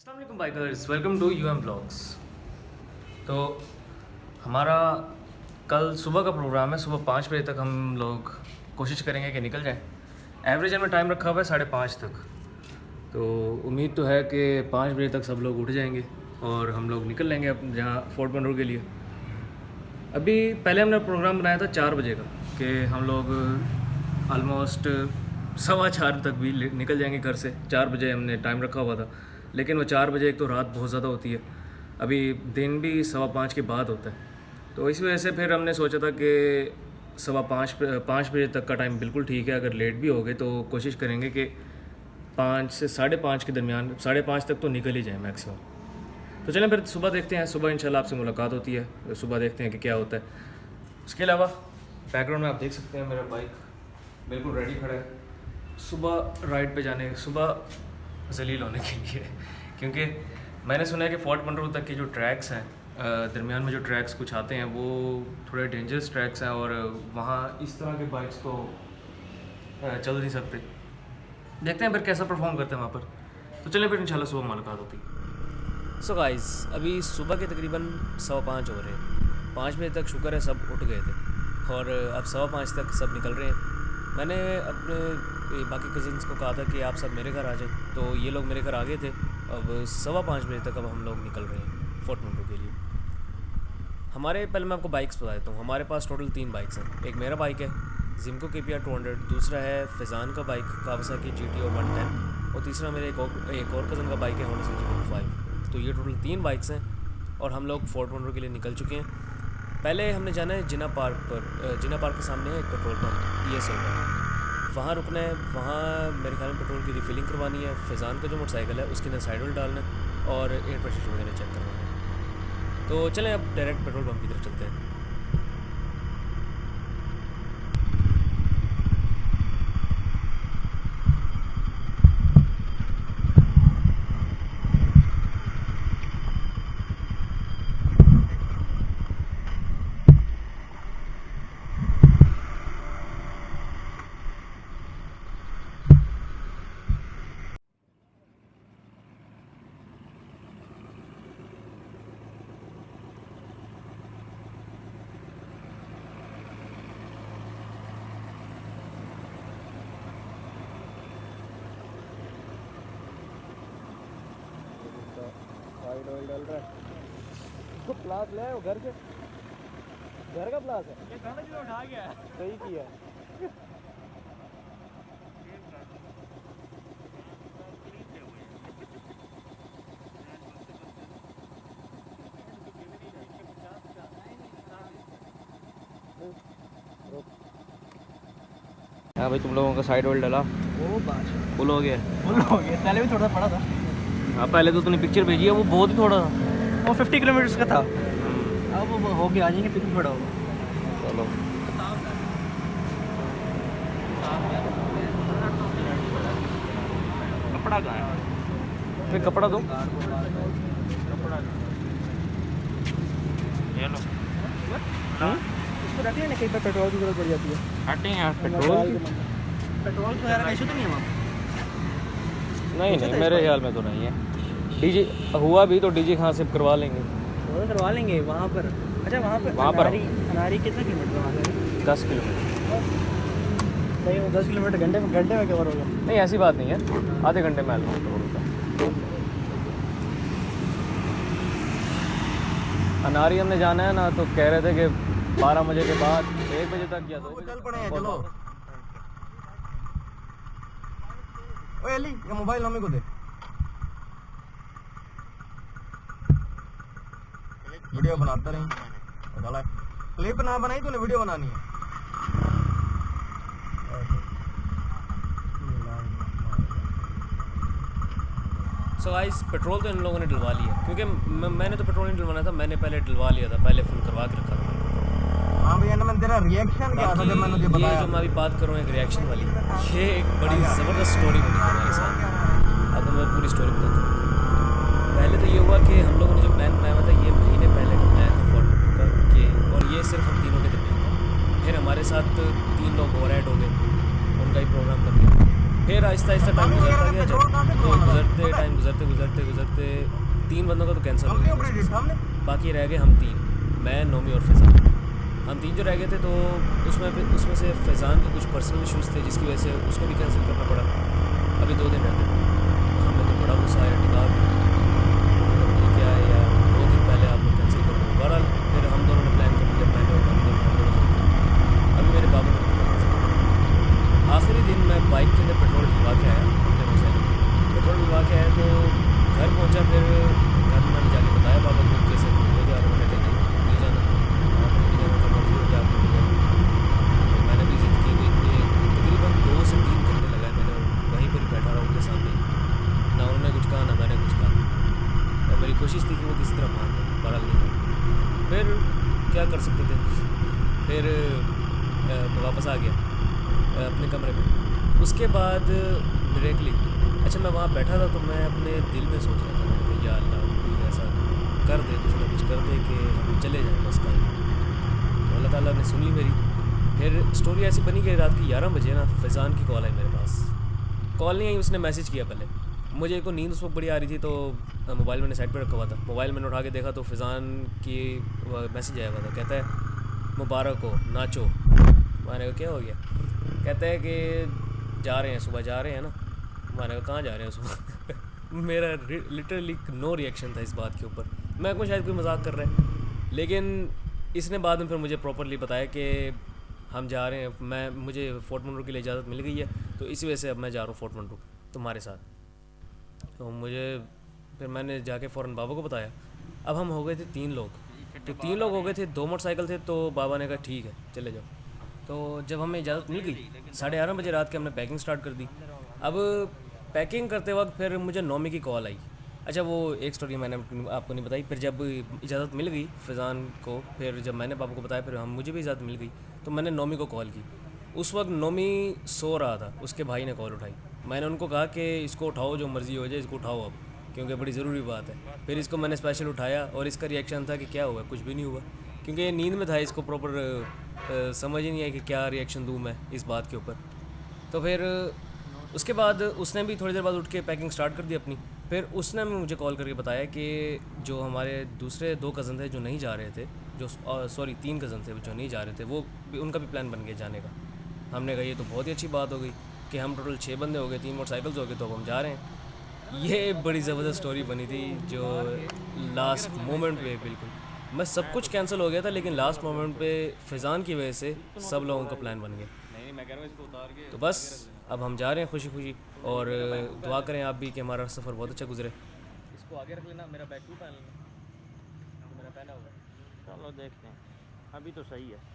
अस्सलाम वालेकुम bikers, welcome to UM blogs. तो हमारा कल सुबह का प्रोग्राम है। सुबह 5 बजे तक हम लोग कोशिश करेंगे कि निकल जाएं। एवरेज हमें टाइम रखा हुआ है 5:30 तक। तो उम्मीद तो है कि 5 बजे तक सब लोग उठ जाएंगे और हम लोग निकल लेंगे अब जहाँ फोर्ट मनरोर के लिए। अभी पहले हमने प्रोग्राम बनाया था 4 बजे का कि हम लोग ऑलमोस्ट 4:15 तक भी निकल जाएंगे घर से। 4 बजे हमने टाइम रखा हुआ था, लेकिन वो 4 बजे एक तो रात बहुत ज़्यादा होती है, अभी दिन भी 5:15 के बाद होता है। तो इस वजह से फिर हमने सोचा था कि 5:15 बजे तक का टाइम बिल्कुल ठीक है। अगर लेट भी हो गए तो कोशिश करेंगे कि 5 से 5:30 के दरमियान, 5:30 तक तो निकल ही जाए मैक्सिमम। तो चलें फिर सुबह देखते हैं, सुबह इंशाल्लाह आपसे मुलाकात होती है। सुबह देखते हैं कि क्या होता है। उसके अलावा बैकग्राउंड में आप देख सकते हैं मेरा बाइक बिल्कुल रेडी खड़ा है सुबह राइड पे जाने, सुबह जलील होने के लिए। क्योंकि मैंने सुना है कि फोर्ट मनरोर तक के जो ट्रैक्स हैं, दरमियान में जो ट्रैक्स कुछ आते हैं वो थोड़े डेंजरस ट्रैक्स हैं और वहाँ इस तरह के बाइक्स तो चल नहीं सकते। देखते हैं फिर कैसा परफॉर्म करते हैं वहाँ पर। तो चलें फिर इंशाल्लाह सुबह मुलाकात होती है। सो गाइस, अभी सुबह के तकरीबन 5:15 हो रहे हैं। 5 बजे तक शुक्र है सब उठ गए थे और अब 5:15 तक सब निकल रहे हैं। मैंने अपने बाकी कज़िन्स को कहा था कि आप सब मेरे घर आ जाएं, तो ये लोग मेरे घर आ गए थे। अब 5:15 बजे तक अब हम लोग निकल रहे हैं फोर्ट मनरोर के लिए। पहले मैं आपको बाइक्स बता देता हूँ। हमारे पास टोटल 3 बाइक्स हैं। एक मेरा बाइक है जिमको KPR 200, दूसरा है फैज़ान का बाइक कावासाकी GTO 110 और तीसरा मेरे एक और कज़न का बाइक है होंडा CG 5। तो ये टोटल 3 बाइक्स हैं और हम लोग फोर्ट मनरोर के लिए निकल चुके हैं। पहले हमने जाना है जिना पार्क पर। जिना पार्क के सामने है एक पेट्रोल पंप ESO का, वहाँ रुकना है। वहाँ मेरे ख्याल में पेट्रोल की रिफिलिंग करवानी है। फैज़ान का जो मोटरसाइकिल है उसके अंदर साइड ऑयल डालना है और एयर प्रेशर वगैरह चेक करवाना है। तो चलें अब डायरेक्ट पेट्रोल पंप की तरफ चलते हैं। साइड ऑयल डाल रहा है। तो प्लास ले वो घर का प्लास है। ये गाना जो उठा गया है, सही किया। हाँ भाई, तुम लोगों का साइड ऑयल डाला, वो बात फुल हो गया। पहले भी थोड़ा पड़ा था। हाँ, पहले तो तूने पिक्चर भेजी है, वो बहुत ही थोड़ा था, वो 50 किलोमीटर का था। अब वो हो गया, आ जाएंगे फिर थोड़ा होगा। चलो कपड़ा कहाँ है? फिर कपड़ा दो। ये लो। इसको रहती है ना, कहीं पर पेट्रोल की जरूरत पड़ जाती है। हटे हैं पेट्रोल वगैरह का इशू तो नहीं है वहाँ? नहीं, मेरे ख्याल में तो नहीं है। डीजी हुआ भी तो डीजी कहाँ से करवा लेंगे? वो करवा लेंगे वहाँ पर। अच्छा, वहाँ पर अनारी कितना किलोमीटर वहाँ से? 10 किलोमीटर। नहीं, वो 10 किलोमीटर घंटे में कवर होगा? नहीं, ऐसी बात नहीं है, आधे घंटे में कवर होता है। अनारी हमने जाना है ना, तो कह रहे थे कि 12 बजे के बाद 1 बजे तक या 2 बजे चल पड़े हैं। चलो ओए अली, ये मोबाइल मम्मी को दे। वीडियो बनाता नहीं, क्लिप ना बनाई तूने, वीडियो बनानी है। सो गाइस, पेट्रोल तो इन लोगों ने डलवा लिया, क्योंकि मैंने तो पेट्रोल नहीं डलवाना था, मैंने पहले डलवा लिया था, पहले फुल करवा के रखा था। हाँ भैया, ना तेरा रिएक्शन क्या था जब मैंने तुझे बताया? जो मैं अभी बात कर रहा हूँ एक रिएक्शन वाली, ये एक बड़ी ज़बरदस्त स्टोरी बनी हमारे साथ। अब मैं पूरी स्टोरी बताता हूँ। पहले तो ये हुआ कि हम लोगों ने जो प्लान बनाया था, ये महीने पहले का प्लान था फोर्ट मनरोर का, कि और ये सिर्फ हम तीनों के दरमियान था। फिर हमारे साथ 3 लोग और ऐड हो गए, उनका ही प्रोग्राम बन गया। फिर आहिस्ता आहिस्ता टाइम गुजरता गया जब, तो गुजरते टाइम गुजरते 3 बंदों का तो कैंसिल हो गया उसमें से। बाकी रह गए हम 3, मैं, नोमी और फैज़ान। हम 3 जो रह गए थे, तो उसमें से फैज़ान के कुछ पर्सनल इशूज़ थे जिसकी वजह से उसको भी कैंसिल करना पड़ा। अभी 2 दिन रहते थे, हमें तो बड़ा गुस्सा आया, टिका भी ये क्या है यार, 2 दिन पहले आप लोग कैंसिल कर रहे हो। बहरहाल फिर हम दोनों ने प्लान कर लिया, मैंने और नोमी ने, हम दोनों जाएंगे। अभी मेरे पापा को नहीं पता। आखिरी दिन मैं बाइक के अंदर पेट्रोल डलवा के आया, अपने मोटरसाइकिल में पेट्रोल डलवा के आया, तो घर पहुंचा। फिर घर में मैंने जाके बताया पापा को कैसे हो जा रहा है। कहते नहीं जाना, आपने नहीं जाना, जो मर्जी हो जाए, आपको नहीं जाना। तो मैंने भी ज़िद की हुई, तकरीबन 2 से 3 घंटे लगाए मैंने वहीं पर ही बैठा रहा उनके सामने। ना उन्होंने कुछ कहा, ना मैंने कुछ कहा, और मेरी कोशिश थी कि वो किसी तरह मान जाए, बहरहाल नहीं माने। फिर क्या कर सकते थे, फिर मैं वापस आ गया अपने कमरे में। उसके बाद डायरेक्टली, अच्छा मैं वहाँ बैठा था, तो मैं अपने दिल में सोच रहा था, मैंने कहा या अल्लाह कोई ऐसा कर दे, कुछ ना कुछ कर दे कि हम चले जाएं बस कल। तो अल्लाह ताला ने सुन ली मेरी। फिर स्टोरी ऐसी बनी कि रात की 11 बजे ना फैज़ान की कॉल आई मेरे पास। कॉल नहीं आई, उसने मैसेज किया पहले। मुझे को नींद उस वक्त बड़ी आ रही थी, तो मोबाइल मैंने साइड पर रखा हुआ था। मोबाइल मैंने उठा के देखा तो फैज़ान की मैसेज आया हुआ था, कहता है मुबारक हो, नाचो। मैंने कहा क्या हो गया? कहता है कि जा रहे हैं, सुबह जा रहे हैं ना। मैंने कहा कहाँ जा रहे हैं सुबह? मेरा लिटरली नो रिएक्शन था इस बात के ऊपर। मैं को शायद कोई मजाक कर रहा है, लेकिन इसने बाद में फिर मुझे प्रॉपरली बताया कि हम जा रहे हैं, मुझे फोर्ट मंटू के लिए इजाज़त मिल गई है, तो इसी वजह से अब मैं जा रहा हूँ फोर्ट मंटू तुम्हारे साथ। तो मुझे फिर मैंने जाके फ़ौरन बाबा को बताया। अब हम हो गए थे 3 लोग, तो 3 लोग हो गए थे, 2 मोटरसाइकिल थे, तो बाबा ने कहा ठीक है चले जाओ। तो जब हमें इजाज़त मिल गई 11:30 बजे रात के, हमने पैकिंग स्टार्ट कर दी। अब पैकिंग करते वक्त फिर मुझे नौमी की कॉल आई। अच्छा वो एक स्टोरी मैंने आपको नहीं बताई। फिर जब इजाज़त मिल गई फैज़ान को, फिर जब मैंने पापा को बताया, फिर मुझे भी इजाज़त मिल गई, तो मैंने नौमी को कॉल की। उस वक्त नौमी सो रहा था, उसके भाई ने कॉल उठाई। मैंने उनको कहा कि इसको उठाओ, जो मर्ज़ी हो जाए, इसको उठाओ अब, क्योंकि बड़ी ज़रूरी बात है। फिर इसको मैंने स्पेशल उठाया, और इसका रिएक्शन था कि क्या हुआ? कुछ भी नहीं हुआ, क्योंकि ये नींद में था, इसको प्रॉपर समझ ही नहीं आई कि क्या रिएक्शन दूँ मैं इस बात के ऊपर। तो फिर उसके बाद उसने भी थोड़ी देर बाद उठ के पैकिंग स्टार्ट कर दी अपनी। फिर उसने मुझे कॉल करके बताया कि जो हमारे दूसरे 2 कज़न थे जो नहीं जा रहे थे, जो सॉरी 3 कज़न थे जो नहीं जा रहे थे, वो भी, उनका भी प्लान बन गया जाने का। हमने कहा ये तो बहुत ही अच्छी बात हो गई कि हम टोटल 6 बंदे हो गए, 3 मोटरसाइकिल्स हो गए, तो अब हम जा रहे हैं। ये बड़ी ज़बरदस्त स्टोरी बनी थी, जो लास्ट मोमेंट पे बिल्कुल मैं सब कुछ कैंसिल हो गया था, लेकिन लास्ट मोमेंट पे फैज़ान की वजह से सब लोगों का प्लान बन गया। तो बस अब हम जा रहे हैं खुशी खुशी, और दुआ करें आप भी कि हमारा सफ़र बहुत अच्छा गुजरे। इसको आगे रख लेना, मेरा बैग तू पहन लेना, तो मेरा पहना होगा। चलो देखते हैं, अभी तो सही है।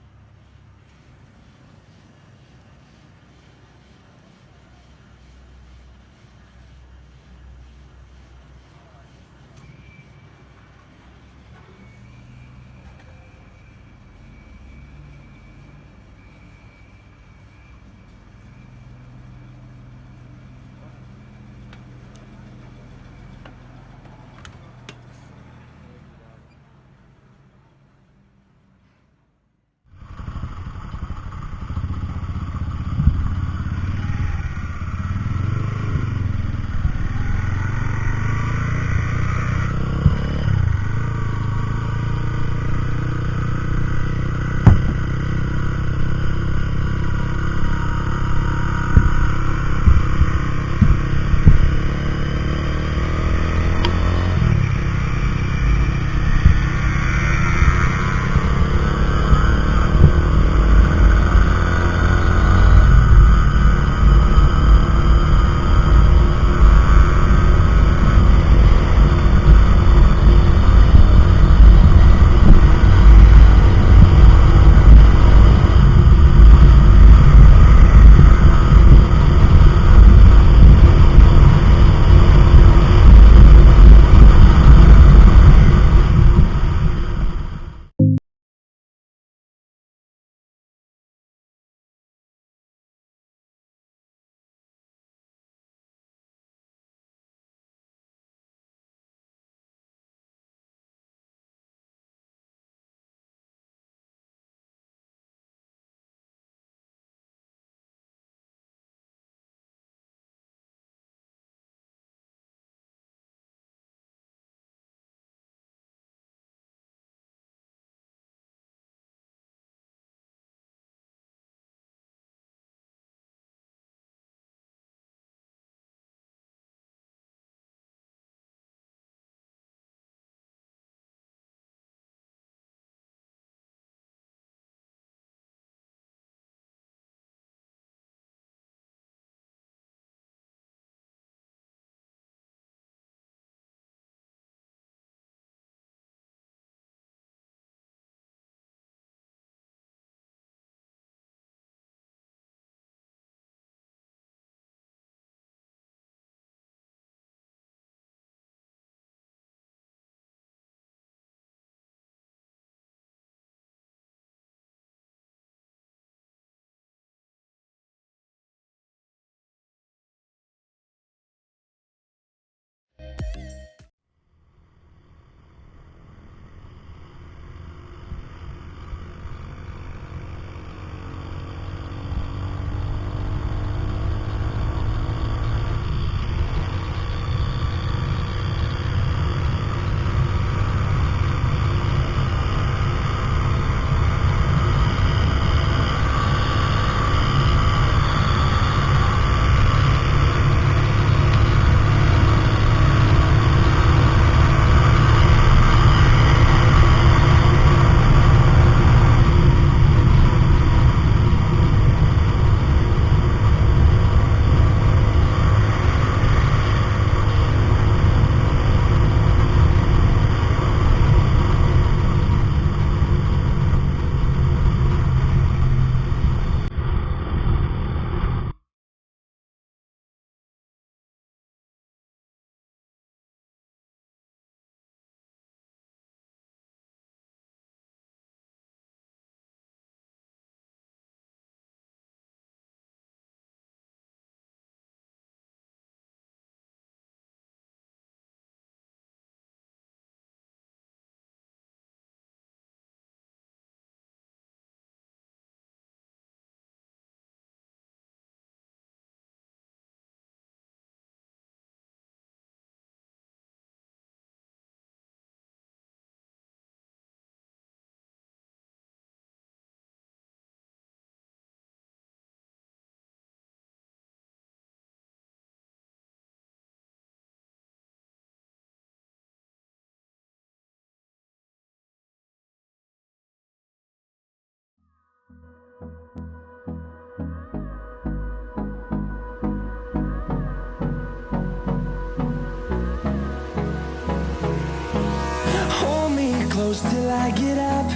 close till I get up.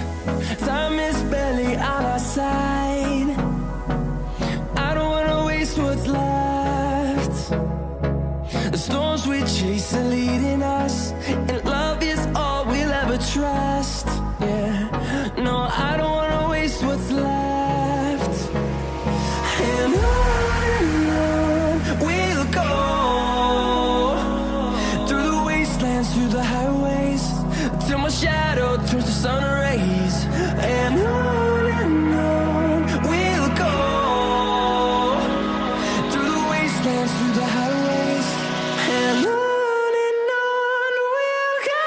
Time is barely on our side. I don't wanna waste what's left. The storms we chase are leading us, and love is all we'll ever trust. Yeah, no, I don't wanna waste what's left. And on we'll go, through the wastelands, through the highways, till my shadow turns to sun rays. And on we'll go, through the wastelands, through the highways, and on we'll go.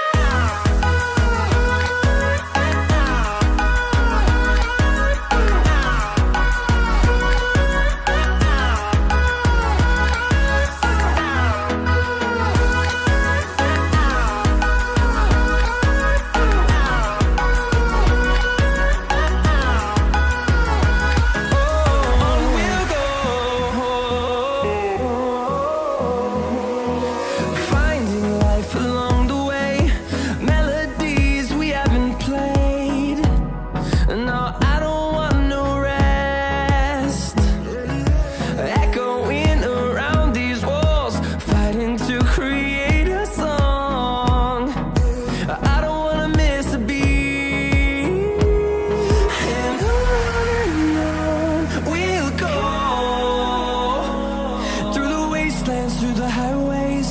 Through the highways,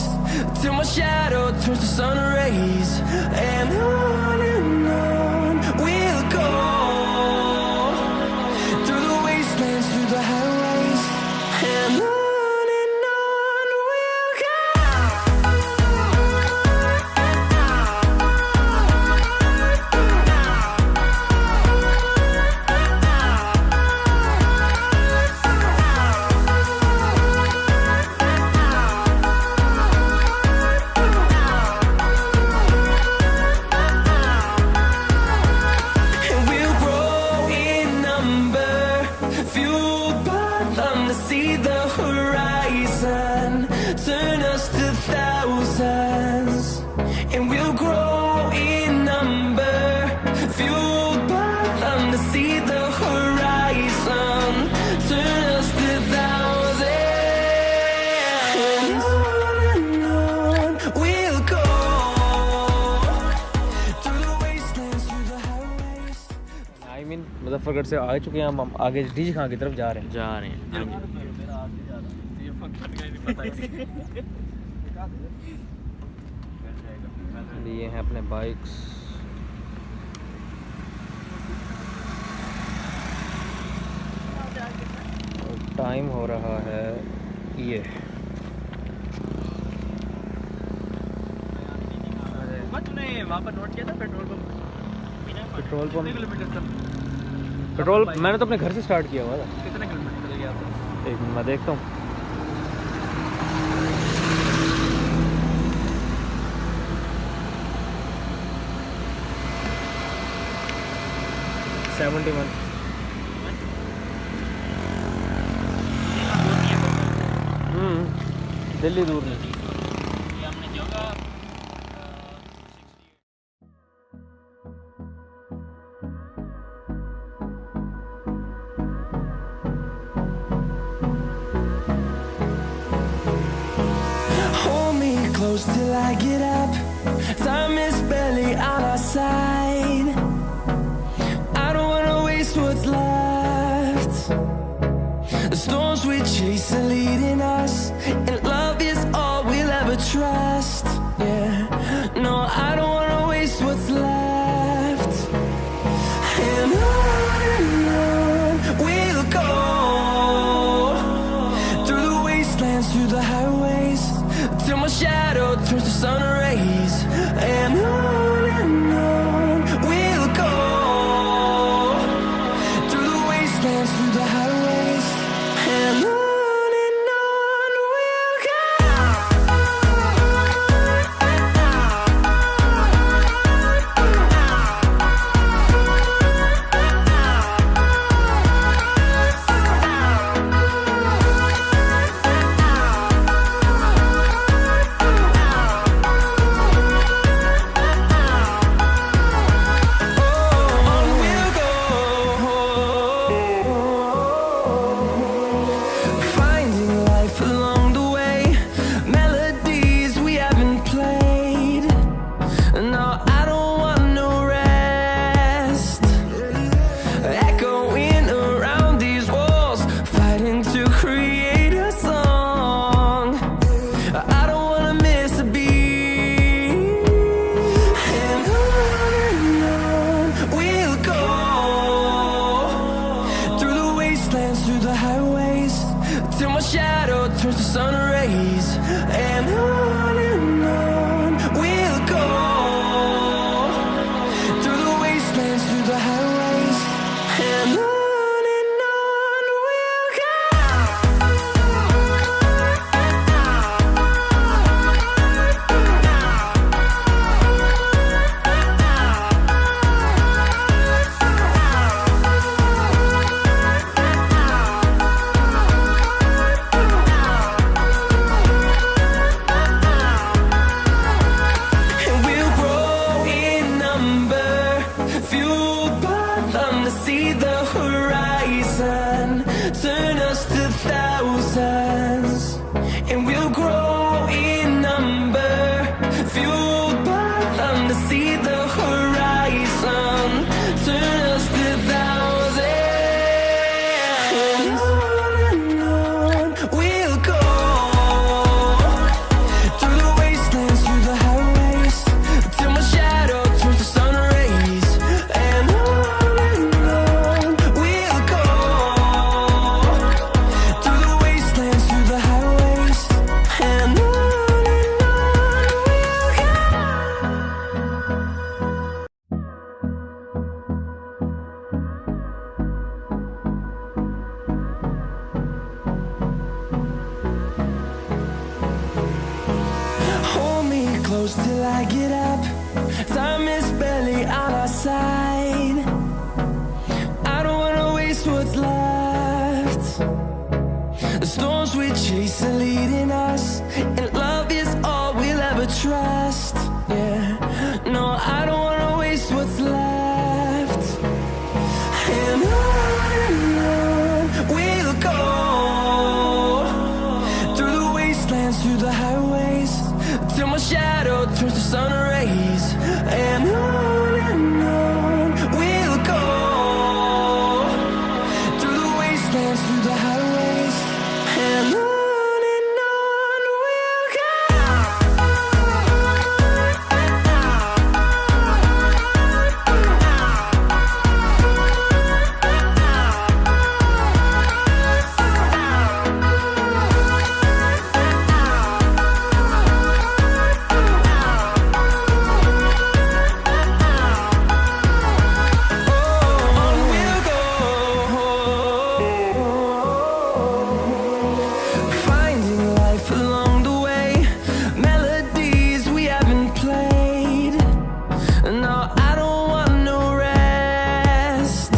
till my shadow turns to sun rays. And on we'll go, through the wastelands, through the highways, and on we'll go. See the horizon, turn us to thousands, and we'll grow in number, fueled by them to see the horizon, turn us to thousands, and on we'll go, through the wastelands, through the highways. I mean Muzaffargarh से आ चुके हैं हम आगे डीज खां की तरफ जा रहे हैं। जा रहे हैं। लिए हैं अपने बाइक्स। और टाइम हो रहा है ये तूने वहाँ पर नोट किया था पेट्रोल पंप किलोमीटर तक? पेट्रोल मैंने तो अपने घर से स्टार्ट किया हुआ था। कितने किलोमीटर चले गया आपको? एक मिनट मैं देखता हूँ। दिल्ली दूर नहीं। हमने जगह Close till I get up. Time is barely on our side. I don't wanna waste what's left. The storms we chase are leading us, and love is all we'll ever trust. Yeah, no, I don't wanna waste what's left. And on we'll go, through the wastelands, through the highways, till my shadow turns to sun rays. goes till I get up. Time is barely on our side. I don't wanna waste what's left. The storms we chase are leading us, and love is all we'll ever trust. Yeah, no, I don't wanna waste what's left. And on we'll go, through the wastelands, through the highways, till my shadow turns to sun rays. And on we'll go, through the wastelands, through the highways, and on we'll go. On we'll go, finding life along the way, melodies we haven't played. No, I don't want no rest,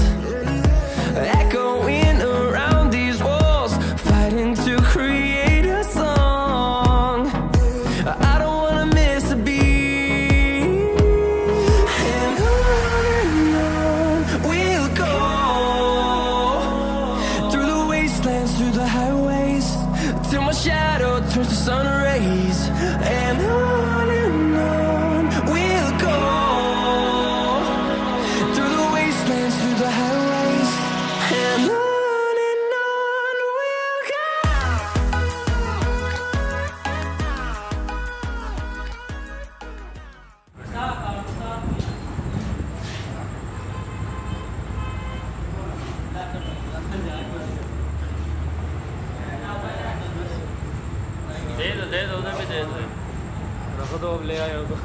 echoing around these walls, fighting to create a song. I don't wanna miss a beat. And on we'll go, through the wastelands, through the highways, till my shadow turns to sun rays. And on we'll go, through the wastelands, through the highways, and on we'll go. दे दो उधर भी दे दो। रखो तो अब ले आए हो तो